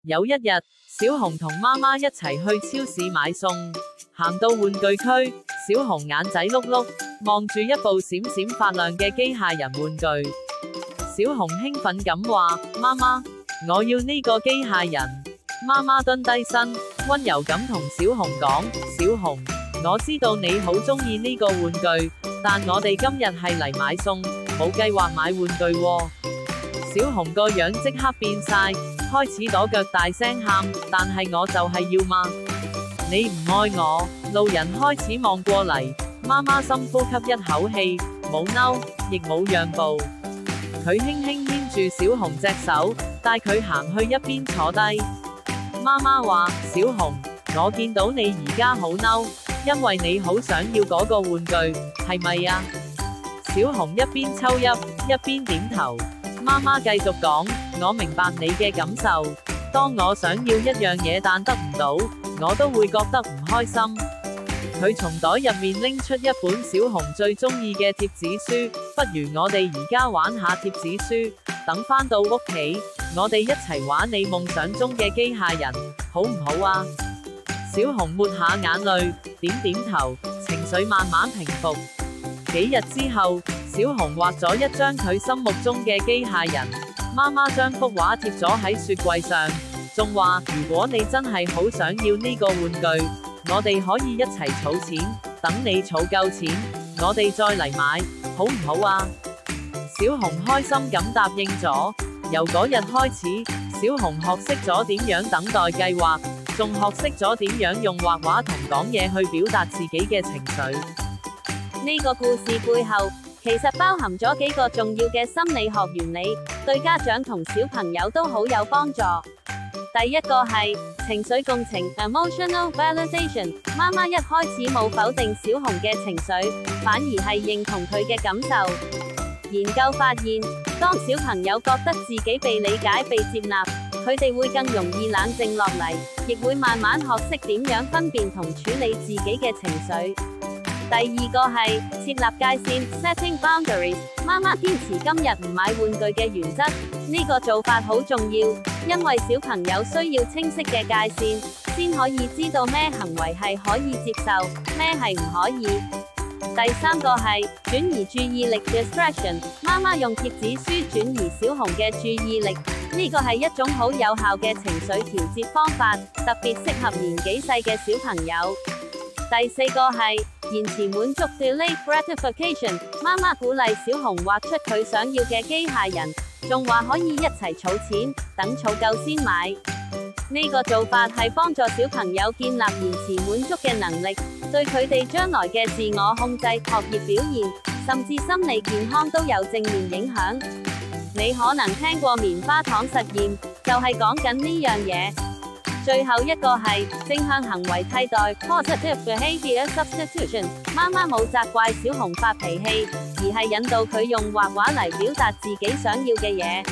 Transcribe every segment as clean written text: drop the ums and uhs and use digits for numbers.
有一日，小熊同媽媽一齊去超市買餸，行到玩具區，小熊眼仔碌碌，望住一部閃閃發亮嘅機械人玩具。小熊興奮咁話：媽媽，我要呢個機械人。媽媽蹲低身，溫柔咁同小熊講：小熊，我知道你好中意呢個玩具，但我哋今日係嚟買餸，冇計劃買玩具喎。小熊個樣即刻變晒，開始跺腳大聲喊，但係我就係要嘛。你唔愛我。路人開始望過嚟，媽媽深呼吸一口氣，冇嬲，亦冇讓步。佢輕輕牽住小熊隻手，帶佢行去一邊坐低。媽媽話：小熊，我見到你而家好嬲，因為你好想要嗰個玩具，係咪啊？小熊一邊抽泣，一邊點頭。媽媽繼續講：我明白你嘅感受，當我想要一樣嘢但得唔到，我都會覺得唔開心。佢從袋入面拎出一本小熊最中意嘅貼紙書，不如我哋而家玩下貼紙書，等返到屋企，我哋一齊玩你夢想中嘅機械人，好唔好啊？小熊抹下眼淚，點點頭，情緒慢慢平復。幾日之後，小熊畫咗一張佢心目中嘅機械人，媽媽將幅畫貼咗喺雪櫃上，仲話：如果你真係好想要呢個玩具，我哋可以一齊儲錢，等你儲夠錢，我哋再嚟買，好唔好啊？小熊開心咁答應咗。由嗰日開始，小熊學識咗點樣等待計劃，仲學識咗點樣用畫畫同講嘢去表達自己嘅情緒。呢個故事背後，其實包含咗幾個重要嘅心理學原理，對家長同小朋友都好有幫助。第一個係情緒共情 （emotional validation）。媽媽一開始冇否定小熊嘅情緒，反而係認同佢嘅感受。研究發現，當小朋友覺得自己被理解、被接納，佢哋會更容易冷靜落嚟，亦會慢慢學識點樣分辨同處理自己嘅情緒。第二個係設立界線 （setting boundaries）。媽媽堅持今日唔買玩具嘅原則，呢個做法好重要，因為小朋友需要清晰嘅界線，先可以知道咩行為係可以接受，咩係唔可以。第三個係轉移注意力 （distraction）。媽媽用貼紙書轉移小熊嘅注意力，呢個係一種好有效嘅情緒調節方法，特別適合年紀細嘅小朋友。第四個係延遲滿足 （delayed gratification）。媽媽鼓勵小熊畫出佢想要嘅機械人，仲話可以一齊儲錢，等儲夠先買。呢個做法係幫助小朋友建立延遲滿足嘅能力，對佢哋將來嘅自我控制、學業表現，甚至心理健康都有正面影響。你可能聽過棉花糖實驗，就係講緊呢樣嘢。最後一個係正向行為替代 （positive behavior substitution）。媽媽冇責怪小熊發脾氣，而係引導佢用畫畫嚟表達自己想要嘅嘢。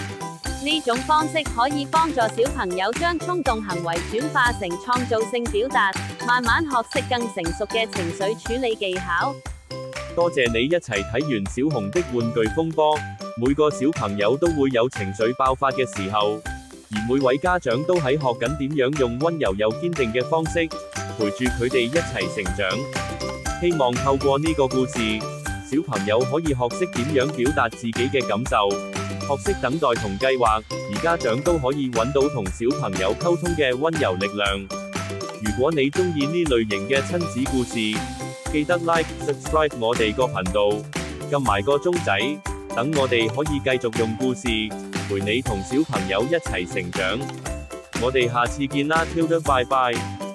呢種方式可以幫助小朋友將衝動行為轉化成創造性表達，慢慢學識更成熟嘅情緒處理技巧。多謝你一齊睇完小熊的玩具風波。每個小朋友都會有情緒爆發嘅時候，而每位家長都喺學緊點樣用溫柔又堅定嘅方式陪住佢哋一齊成長。希望透過呢個故事，小朋友可以學識點樣表達自己嘅感受，學識等待同計劃，而家長都可以揾到同小朋友溝通嘅溫柔力量。如果你中意呢類型嘅親子故事，記得 like、subscribe 我哋個頻道，撳埋個鐘仔，等我哋可以繼續用故事陪你同小朋友一齊成長。我哋下次見啦，Tilda，拜拜。